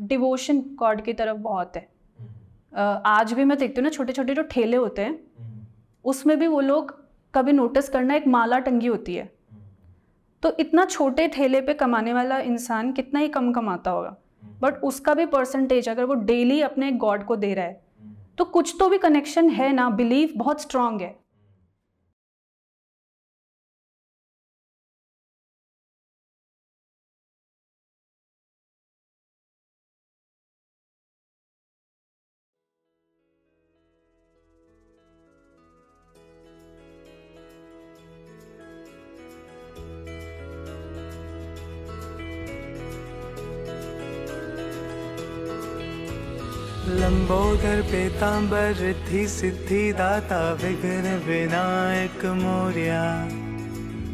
Devotion God की तरफ बहुत है। आज भी मैं देखती हूँ ना, छोटे छोटे जो ठेले होते हैं उसमें भी वो लोग, कभी नोटिस करना, एक माला टंगी होती है। तो इतना छोटे ठेले पे कमाने वाला इंसान कितना ही कम कमाता होगा, बट उसका भी परसेंटेज अगर वो डेली अपने गॉड को दे रहा है तो कुछ तो भी कनेक्शन है ना, बिलीफ बहुत स्ट्रांग है। लंबोदर पीतांबर रिद्धि सिद्धि दाता विघ्न विनायक मोरया।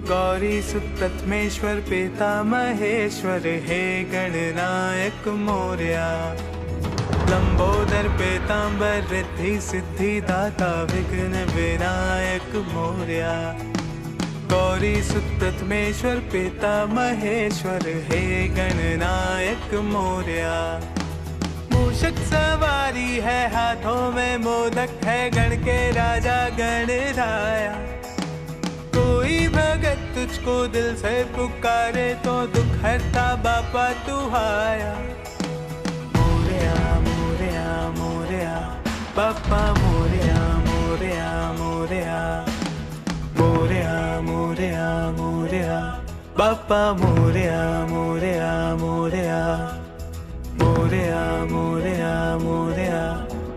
गौरी सुत प्रथमेश्वर पिता महेश्वर हे गणनायक मोरया। लंबोदर पीतांबर रिद्धि सिद्धि दाता विघ्न विनायक मोरया। गौरी सुत प्रथमेश्वर पिता महेश्वर हे गणनायक मोरया। मूषक सवारी है हाथों में मोदक है, गण के राजा गणराया। कोई भगत तुझको दिल से पुकारे तो दुख हरता बापा तू आया। मोरया मोरया मोरया बापा मोरया मोरया मोरया। मोरया मोरया मोरया बापा मोरया मोरया मोरया। मोरया मोरया मोरया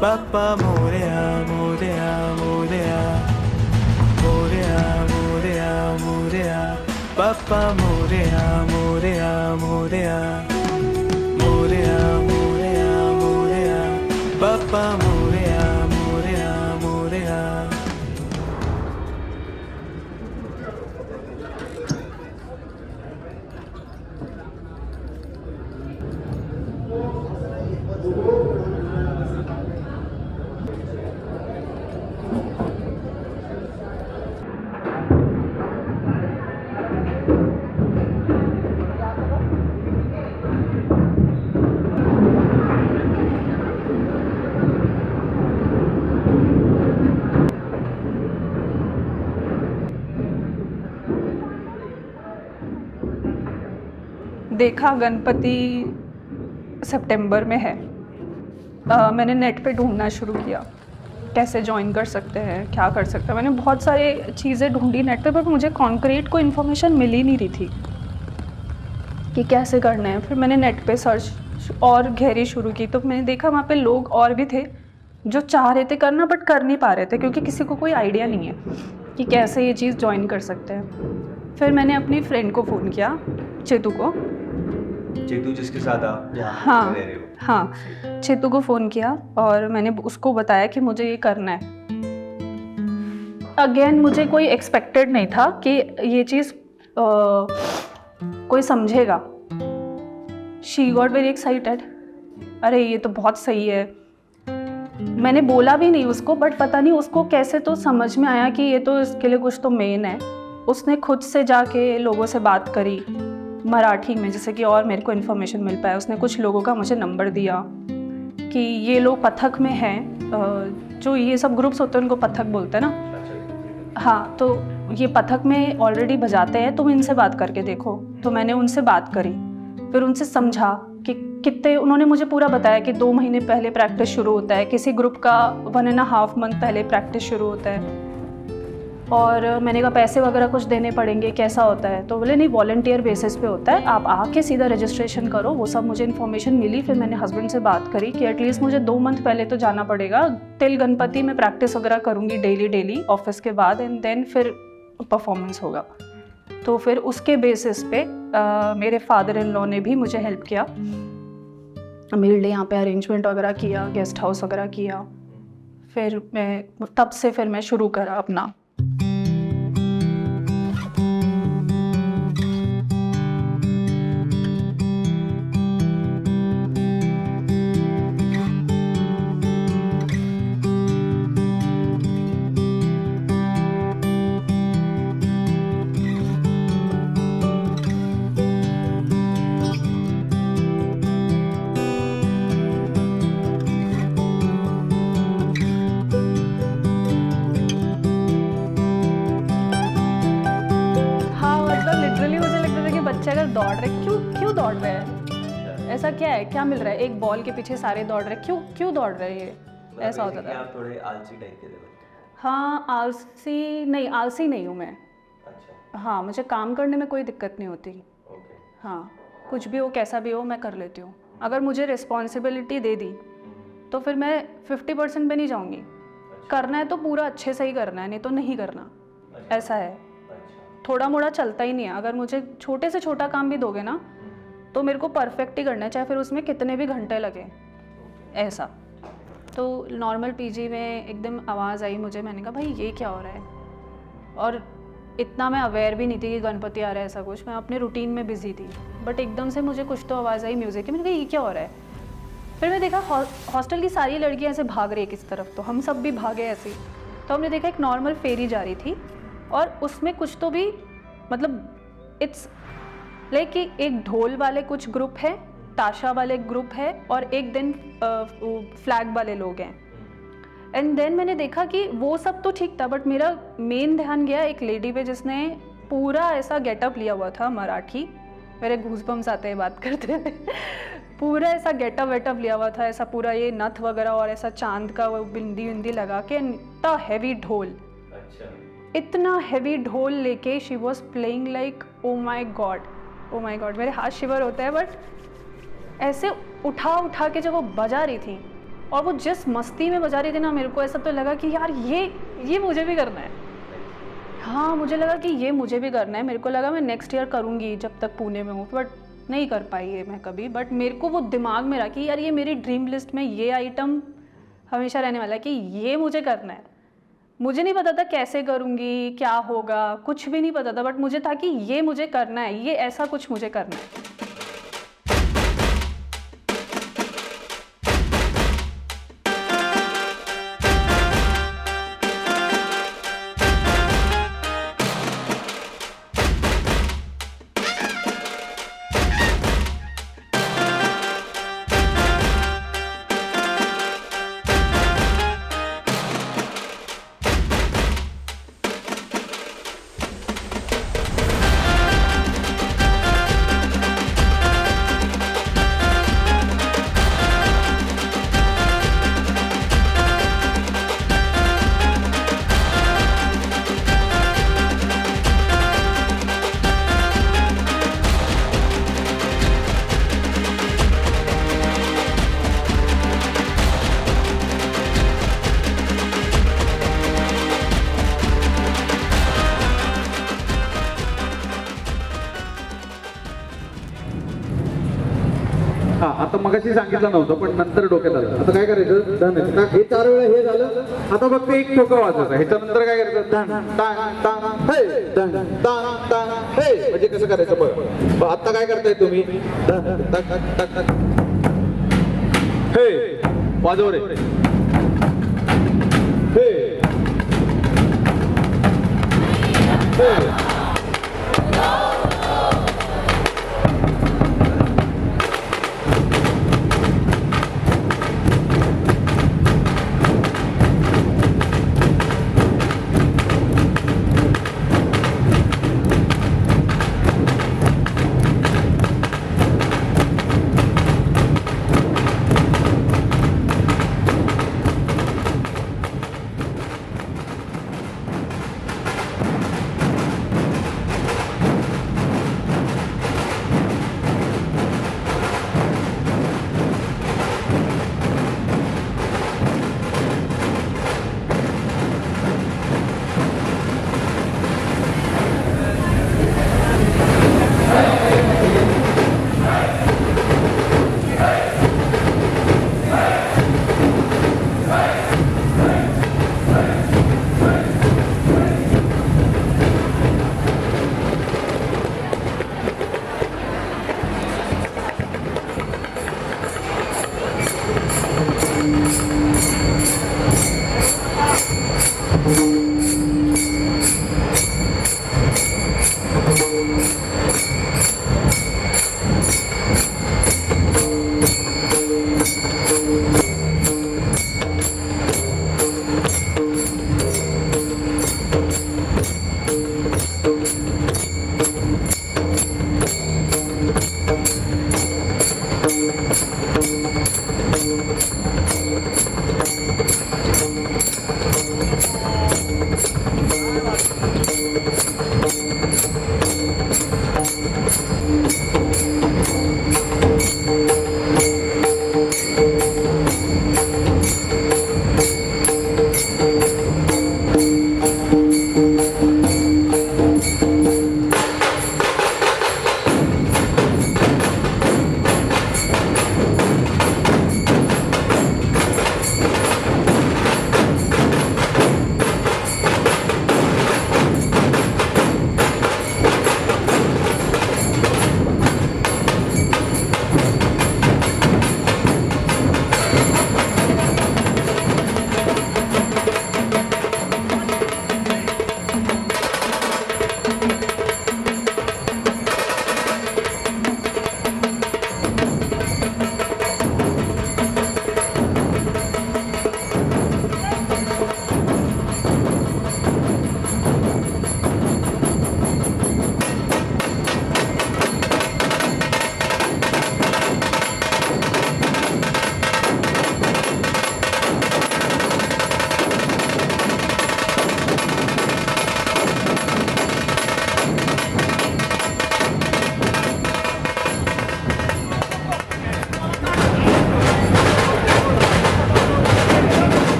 बापा मोरया मोरया मोरया। मोरया मोरया मोरया बापा मोरया मोरया मोरया। मोरया मोरया मोरया बापा मोरया मोरया मोरया। देखा गणपति सितंबर में है। मैंने नेट पे ढूंढना शुरू किया कैसे ज्वाइन कर सकते हैं, क्या कर सकते हैं। मैंने बहुत सारी चीज़ें ढूंढी नेट पे, पर मुझे कॉन्क्रीट कोई इन्फॉर्मेशन मिल ही नहीं रही थी कि कैसे करना है। फिर मैंने नेट पे सर्च और गहरी शुरू की, तो मैंने देखा वहाँ पे लोग और भी थे जो चाह रहे थे करना बट कर नहीं पा रहे थे, क्योंकि किसी को कोई आइडिया नहीं है कि कैसे ये चीज़ ज्वाइन कर सकते हैं। फिर मैंने अपनी फ्रेंड को फ़ोन किया, चेतू को। चेतू जिसके साथ आप हाँ रह रहे हो। हाँ, चेतू को फ़ोन किया और मैंने उसको बताया कि मुझे ये करना है। अगेन मुझे कोई एक्सपेक्टेड नहीं था कि ये चीज़ कोई समझेगा। शी गॉट वेरी एक्साइटेड, अरे ये तो बहुत सही है। मैंने बोला भी नहीं उसको, बट पता नहीं उसको कैसे तो समझ में आया कि ये तो इसके लिए कुछ तो मेन है। उसने खुद से जाके लोगों से बात करी मराठी में, जैसे कि और मेरे को इन्फॉर्मेशन मिल पाया। उसने कुछ लोगों का मुझे नंबर दिया कि ये लोग पथक में हैं, जो ये सब ग्रुप्स होते हैं उनको पथक बोलते हैं ना। हाँ, तो ये पथक में ऑलरेडी बजाते हैं, तुम इनसे बात करके देखो। तो मैंने उनसे बात करी, फिर उनसे समझा कि कितने, उन्होंने मुझे पूरा बताया कि 2 महीने पहले प्रैक्टिस शुरू होता है, किसी ग्रुप का 1.5 मंथ पहले प्रैक्टिस शुरू होता है। और मैंने कहा पैसे वगैरह कुछ देने पड़ेंगे, कैसा होता है? तो बोले नहीं, वॉलंटियर बेसिस पे होता है, आप आके सीधा रजिस्ट्रेशन करो। वो सब मुझे इन्फॉर्मेशन मिली। फिर मैंने हस्बैंड से बात करी कि एटलीस्ट मुझे 2 मंथ पहले तो जाना पड़ेगा। टिल गणपति में प्रैक्टिस वगैरह करूँगी डेली ऑफिस के बाद, एंड देन फिर परफॉर्मेंस होगा। तो फिर उसके बेसिस पे मेरे फादर इन लॉ ने भी मुझे हेल्प किया, मेरे लिए यहाँ पे अरेंजमेंट वगैरह किया, गेस्ट हाउस वगैरह किया। फिर मैं तब से फिर मैं शुरू करा अपना। दौड़ रहे, क्यों दौड़ रहे हैं, ऐसा क्या है, क्या मिल रहा है, एक बॉल के पीछे सारे दौड़ रहे, क्यों दौड़ रहे हैं, ये ऐसा होता था। आप थोड़े आलसी टाइप के थे? हाँ, आलसी नहीं हूँ मैं। अच्छा। हाँ, मुझे काम करने में कोई दिक्कत नहीं होती। ओके। हाँ, कुछ भी हो कैसा भी हो मैं कर लेती हूँ। अगर मुझे रिस्पॉन्सिबिलिटी दे दी तो फिर मैं 50% पे नहीं जाऊँगी। करना है तो पूरा अच्छे से ही करना है, नहीं तो नहीं करना, ऐसा है। थोड़ा मोड़ा चलता ही नहीं है। अगर मुझे छोटे से छोटा काम भी दोगे ना तो मेरे को परफेक्ट ही करना है, चाहे फिर उसमें कितने भी घंटे लगे, ऐसा। तो नॉर्मल पीजी में एकदम आवाज़ आई मुझे, मैंने कहा भाई ये क्या हो रहा है, और इतना मैं अवेयर भी नहीं थी कि गणपति आ रहा है, ऐसा कुछ, मैं अपने रूटीन में बिजी थी। बट एकदम से मुझे कुछ तो आवाज़ आई म्यूज़िक की, मैंने कहा ये क्या हो रहा है। फिर मैं देखा हॉस्टल की सारी लड़कियां ऐसे भाग रही है किस तरफ, तो हम सब भी भागे ऐसे ही। तो हमने देखा एक नॉर्मल फेरी जा रही थी और उसमें कुछ तो भी, मतलब इट्स लाइक कि एक ढोल वाले कुछ ग्रुप है, ताशा वाले ग्रुप है, और एक दिन फ्लैग वाले लोग हैं। एंड देन मैंने देखा कि वो सब तो ठीक था, बट मेरा मेन ध्यान गया एक लेडी पे जिसने पूरा ऐसा गेटअप लिया हुआ था, मराठी, मेरे गूज़बम्स आते हैं बात करते हुए। पूरा ऐसा गेटअप वेटअप लिया हुआ था, ऐसा पूरा ये नथ वगैरह और ऐसा चांद का वो बिंदी विंदी लगा के, इतना हैवी ढोल। अच्छा। इतना हैवी ढोल लेके she was playing like oh my God, मेरे हाथ शिवर होते हैं। बट ऐसे उठा के जब वो बजा रही थी और वो जिस मस्ती में बजा रही थी ना, मेरे को ऐसा तो लगा कि यार ये मुझे भी करना है। हाँ, मुझे लगा कि ये मुझे भी करना है। मेरे को लगा मैं नेक्स्ट ईयर करूँगी जब तक पुणे में हूँ, बट नहीं कर पाई है मैं कभी। बट मेरे को वो दिमाग में रहा कि यार ये मेरी ड्रीम लिस्ट में ये आइटम हमेशा रहने वाला है कि ये मुझे करना है। मुझे नहीं पता था कैसे करूँगी, क्या होगा, कुछ भी नहीं पता था, बट मुझे था कि ये मुझे करना है, ये ऐसा कुछ मुझे करना है। हा, आता मगाशी सांगितलं नव्हतं पण नंतर डोक्यात आलं. आता काय करायचं, धन आहे. हे 4 वेळा हे झालं. आता फक्त एक ठोका वाजवायचा. ह्याच्यानंतर काय करायचं, धन टांग टांग हे, धन टांग टांग हे. म्हणजे कसं करायचं बघ. आता काय करताय तुम्ही, धन टक टक टक हे वाजव रे, हे हे.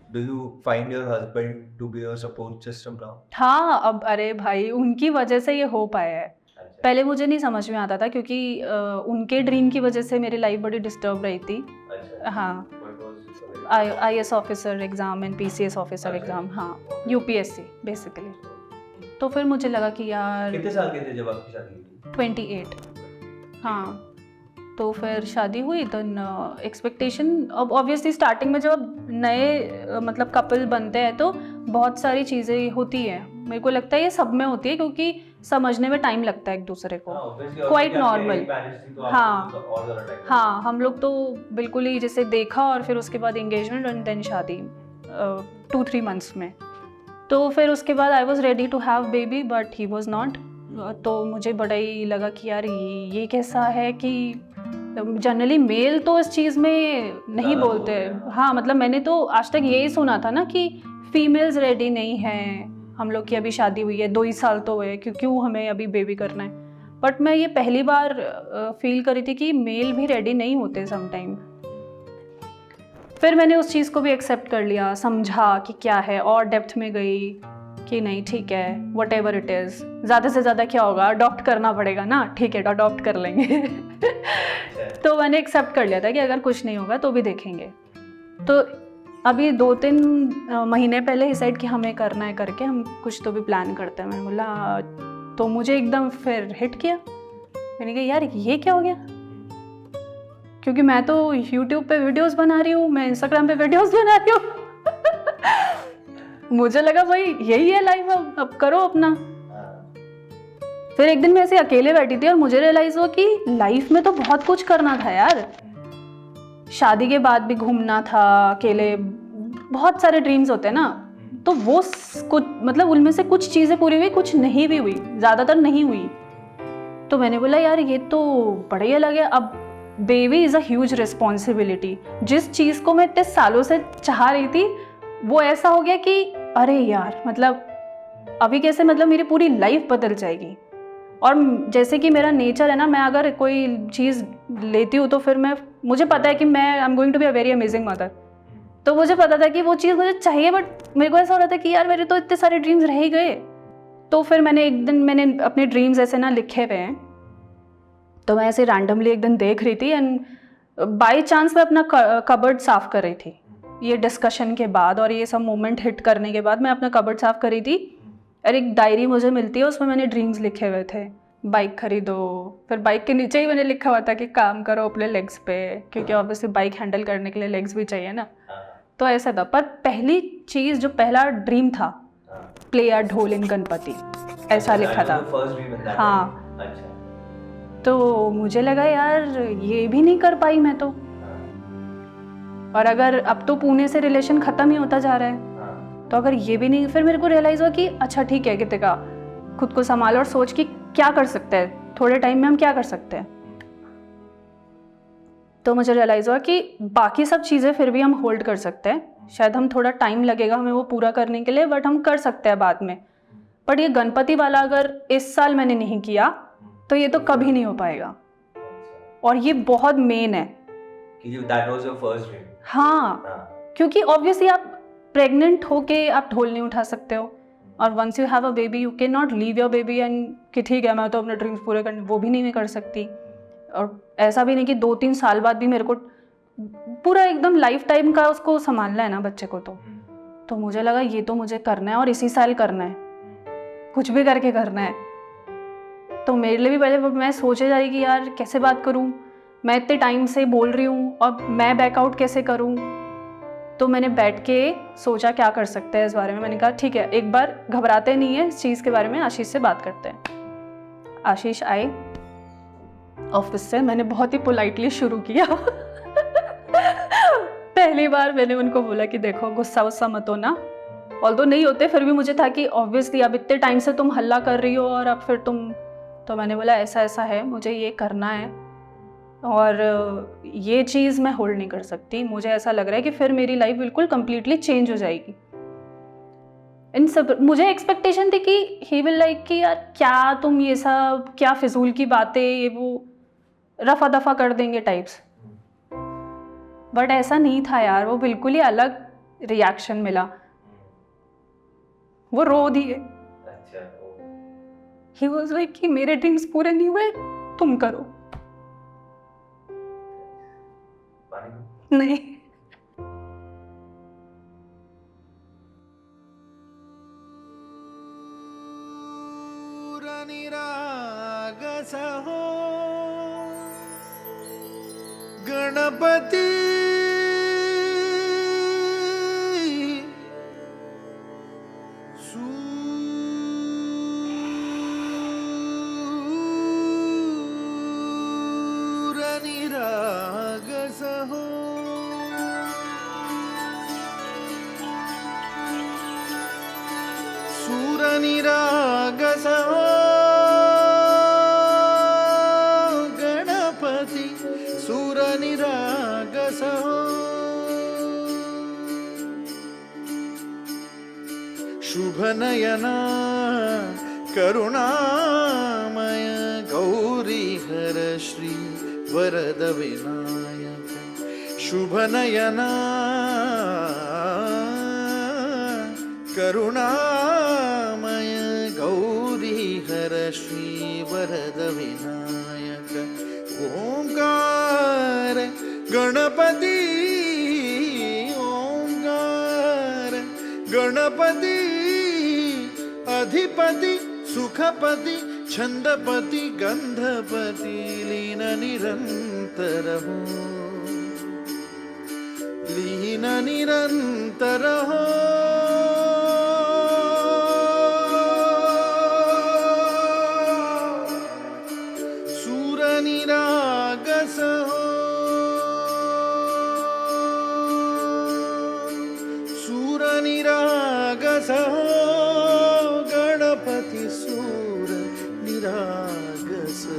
Do you find your husband to be your support system now? हाँ, अब अरे भाई उनकी वजह से ये हो पाया है। अच्छा, पहले मुझे नहीं समझ में आता था क्योंकि उनके ड्रीम की वजह से मेरी लाइफ बड़ी डिस्टर्ब रही थी। अच्छा। हाँ, What was your IAS officer exam and PCS officer अच्छा। एग्ज़ाम, हाँ, UPSC बेसिकली। तो फिर मुझे लगा कि यार कितने साल के थे जब आपकी शादी हुई? 28, हाँ। तो फिर शादी हुई तो एक्सपेक्टेशन, अब ऑब्वियसली स्टार्टिंग में जब अब नए मतलब कपल बनते हैं तो बहुत सारी चीज़ें होती हैं। मेरे को लगता है ये सब में होती है क्योंकि समझने में टाइम लगता है एक दूसरे को। हाँ, obviously, और Quite क्योंकि आपकी normal. arranged marriage थी, तो आपको हाँ। तो और ज़्यादा time हाँ, हम लोग तो बिल्कुल ही जैसे देखा और फिर उसके बाद एंगेजमेंट एंड देन शादी 2-3 मंथ्स में। तो फिर उसके बाद I was ready to have baby but he was not. तो मुझे बड़ा ही लगा कि यार ये कैसा है कि जनरली मेल तो इस चीज़ में नहीं ज़्यादा बोलते। बोलते हैं। हाँ, मतलब मैंने तो आज तक यही सुना था ना कि फीमेल्स रेडी नहीं हैं, हम लोग की अभी शादी हुई है 2 ही साल तो हुए, क्यों हमें अभी बेबी करना है। बट मैं ये पहली बार फील करी थी कि मेल भी रेडी नहीं होते समटाइम। फिर मैंने उस चीज़ को भी एक्सेप्ट कर लिया, समझा कि क्या है, और डेप्थ में गई कि नहीं ठीक है, वट एवर इट इज़, ज़्यादा से ज़्यादा क्या होगा, अडॉप्ट करना पड़ेगा ना, ठीक है अडॉप्ट कर लेंगे। तो मैंने एक्सेप्ट कर लिया था कि अगर कुछ नहीं होगा तो भी देखेंगे। तो अभी 2-3 महीने पहले डिसाइड कि हमें करना है करके हम कुछ तो भी प्लान करते हैं। मैंने बोला, तो मुझे एकदम फिर हिट किया। मैंने कहा यार ये क्या हो गया, क्योंकि मैं तो YouTube पे वीडियोस बना रही हूँ, मैं Instagram पे वीडियोस बना रही हूँ। मुझे लगा भाई यही है लाइफ, अब करो अपना। फिर एक दिन मैं ऐसे अकेले बैठी थी और मुझे रियलाइज हुआ कि लाइफ में तो बहुत कुछ करना था यार। शादी के बाद भी घूमना था अकेले, बहुत सारे ड्रीम्स होते हैं ना, तो वो कुछ मतलब उनमें से कुछ चीज़ें पूरी हुई, कुछ नहीं भी हुई, ज़्यादातर नहीं हुई। तो मैंने बोला यार ये तो बड़ा ही अलग है। अब baby is a huge responsibility. जिस चीज़ को मैं इतने सालों से चाह रही थी वो ऐसा हो गया कि अरे यार मतलब अभी कैसे, मतलब मेरी पूरी लाइफ बदल जाएगी। और जैसे कि मेरा नेचर है ना, मैं अगर कोई चीज़ लेती हूँ तो फिर मुझे पता है कि मैं I am going to be a very amazing mother. तो मुझे पता था कि वो चीज़ मुझे चाहिए, बट मेरे को ऐसा हो रहा था कि यार मेरे तो इतने सारे ड्रीम्स रह ही गए। तो फिर एक दिन मैंने अपने ड्रीम्स ऐसे ना लिखे हुए हैं, तो मैं ऐसे रैंडमली एक दिन देख रही थी एंड बाई चांस मैं अपना कबर्ड साफ़ कर रही थी ये डिस्कशन के बाद, और ये सब मोमेंट हिट करने के बाद मैं अपना कबर्ड साफ़ कर रही थी और एक डायरी मुझे मिलती है, उसमें मैंने ड्रीम्स लिखे हुए थे। बाइक खरीदो, फिर बाइक के नीचे ही मैंने लिखा हुआ था कि काम करो अपने लेग्स पे, क्योंकि ऑब्वियसली बाइक हैंडल करने के लिए लेग्स भी चाहिए ना। तो ऐसा था। पर पहली चीज़ जो पहला ड्रीम था, प्ले अ ढोल इन गणपति, ऐसा लिखा था। हाँ। अच्छा। तो मुझे लगा यार ये भी नहीं कर पाई मैं तो, और अगर अब तो पुणे से रिलेशन ख़त्म ही होता जा रहा है, तो अगर ये भी नहीं, फिर मेरे को रियलाइज़ हुआ कि अच्छा ठीक है कृतिका, खुद को संभालो और सोच कि क्या कर सकते हैं, थोड़े टाइम में हम क्या कर सकते हैं। तो मुझे रियलाइज़ हुआ कि बाकी सब चीज़ें फिर भी हम होल्ड कर सकते हैं, शायद हम थोड़ा टाइम लगेगा हमें वो पूरा करने के लिए, बट हम कर सकते हैं बाद में। बट ये गणपति वाला अगर इस साल मैंने नहीं किया तो ये तो कभी नहीं हो पाएगा, और ये बहुत मेन है कि that was your first dream. हाँ, क्योंकि ऑब्वियसली आप प्रेग्नेंट होके आप ढोल नहीं उठा सकते हो, और once you have a baby you can not leave your baby and कि ठीक है मैं तो अपने ड्रीम्स पूरे करने, वो भी नहीं मैं कर सकती। और ऐसा भी नहीं कि 2-3 साल बाद भी मेरे को पूरा एकदम लाइफ टाइम का उसको संभालना है ना बच्चे को। तो मुझे लगा ये तो मुझे करना है और इसी साल करना है, कुछ भी करके करना है। तो मेरे लिए भी पहले मैं सोचे जा रही कि यार कैसे बात करूँ, मैं इतने टाइम से बोल रही हूँ और मैं बैकआउट कैसे करूँ। तो मैंने बैठ के सोचा क्या कर सकते हैं इस बारे में। मैंने कहा ठीक है एक बार घबराते नहीं है इस चीज़ के बारे में, आशीष से बात करते हैं। आशीष आए ऑफिस से, मैंने बहुत ही पोलाइटली शुरू किया। पहली बार मैंने उनको बोला कि देखो गुस्सा वुस्सा मत होना, ऑल्दो नहीं होते फिर भी मुझे था कि ऑब्वियसली अब इतने टाइम से तुम हल्ला कर रही हो और अब फिर तुम, तो मैंने बोला ऐसा ऐसा है, मुझे ये करना है और ये चीज़ मैं होल्ड नहीं कर सकती। मुझे ऐसा लग रहा है कि फिर मेरी लाइफ बिल्कुल कम्प्लीटली चेंज हो जाएगी। इन सब मुझे एक्सपेक्टेशन थी कि ही विल लाइक कि यार क्या तुम ये सब क्या फिजूल की बातें, ये वो रफा दफा कर देंगे टाइप्स। बट ऐसा नहीं था यार, वो बिल्कुल ही अलग रिएक्शन मिला, वो रो दिए। अच्छा ही वॉज लाइक कि मेरे ड्रीम्स पूरे नहीं हुए, तुम करो। नहीं, निरागसहो गणपती सूरनिरागसहो सूरनिरागसहो गणपति सूरनिरागसहो शुभनयना करुणामय गौरीहर श्री वरद विनायक शुभनयना करुणामय गौरीहर श्री वरद विनायक ओंकार गणपती ओंकार गणपती अधिपति सुखपति छंदपति गंधपति लीन निरंतर हो लीन निरंतर हो सूरनिरागस हो सूरनिरागस हो गणपति सूर निरागस हो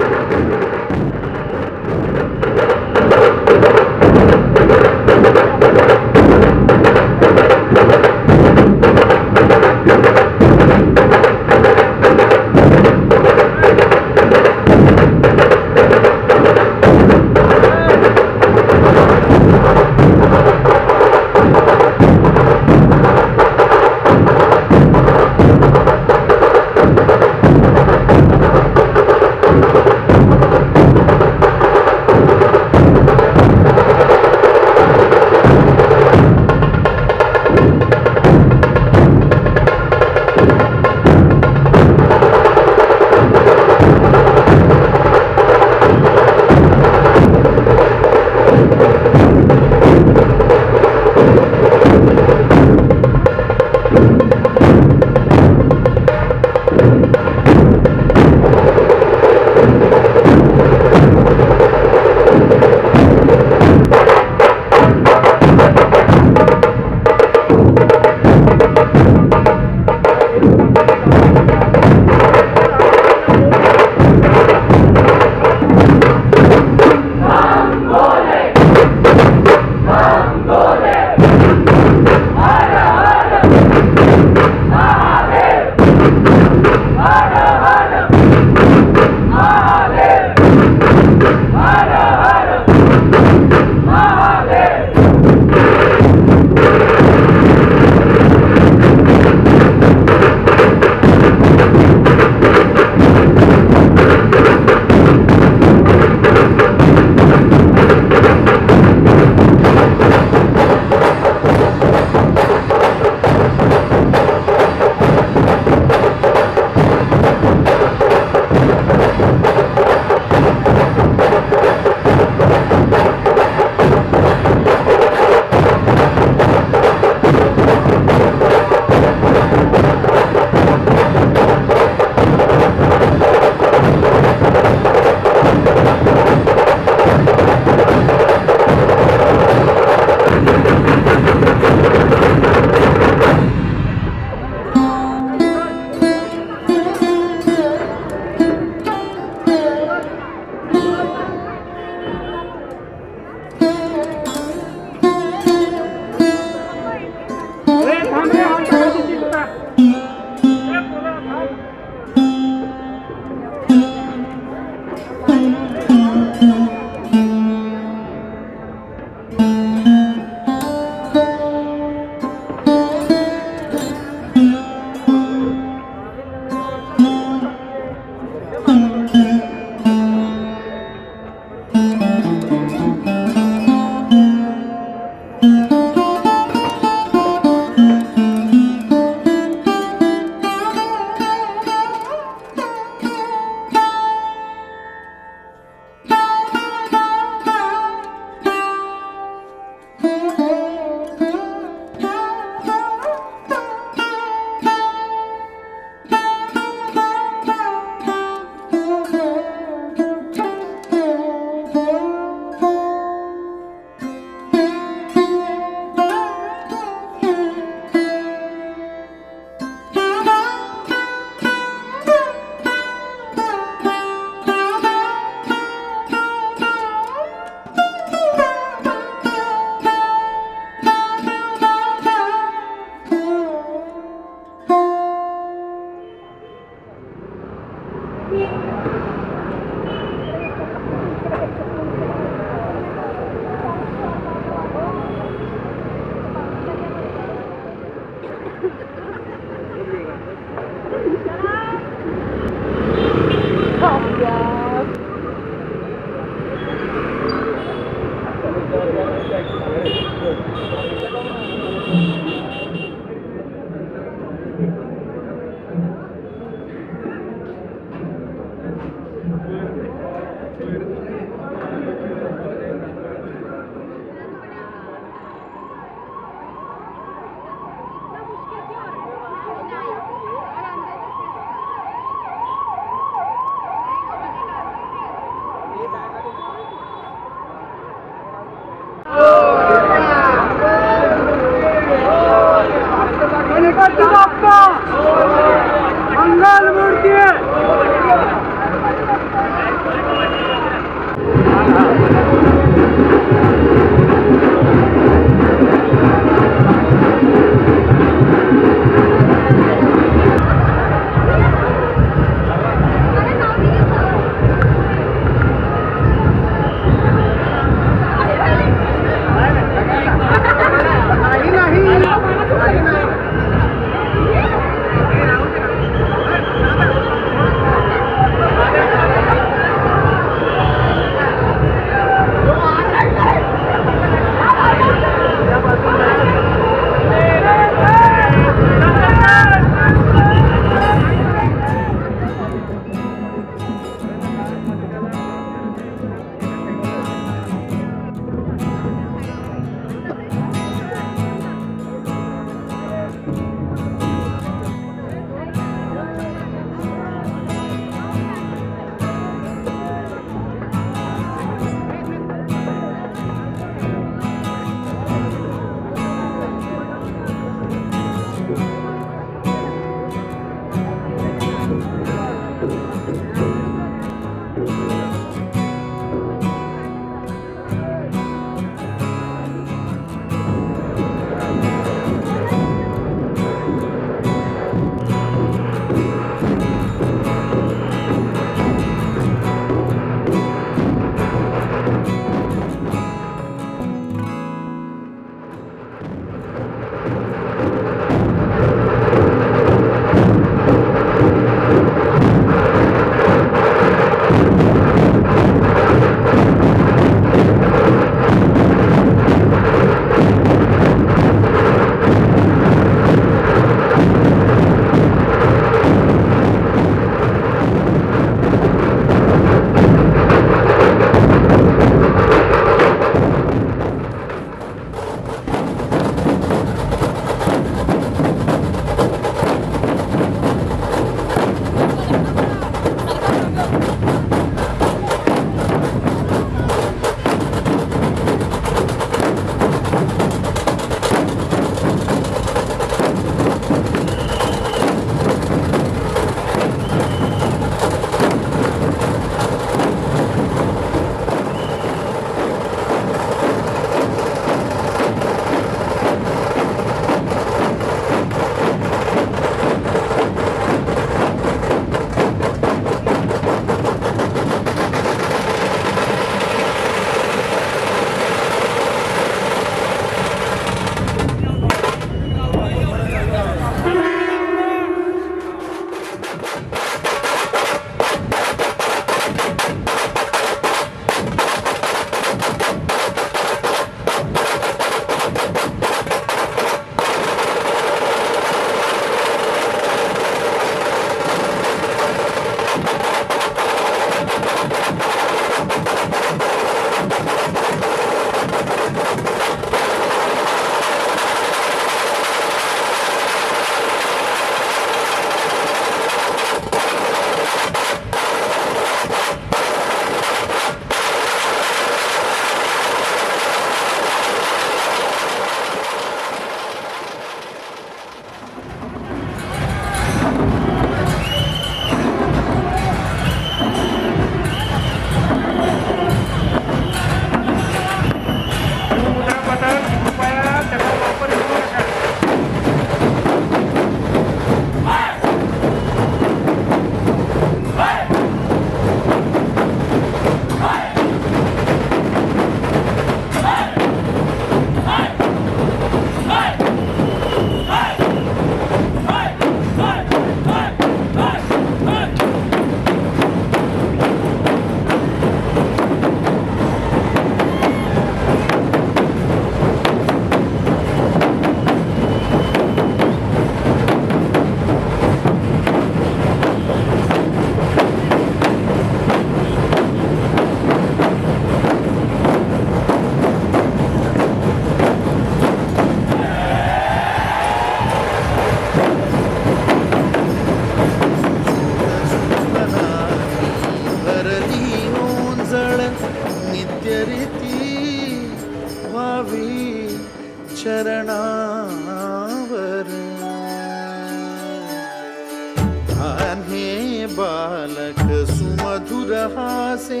बालक सुमधुर हासे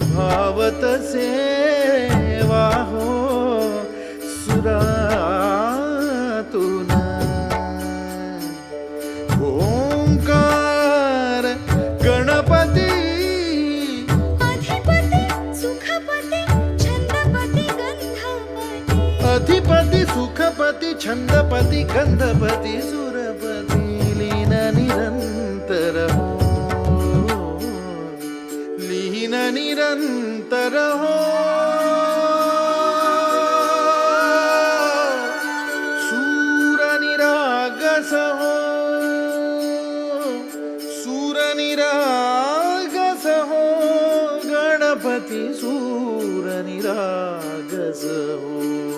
भावत सेवा हो सुरातुन ओंकार गणपती अधिपति सुखपति छंदपति अधिपति सुखपति छंदपति गंधपति सुरपति लीन निरंतर हो लीन निरंतर हो सूर निरागस हो सूर निरागस हो गणपति सूर निरागस हो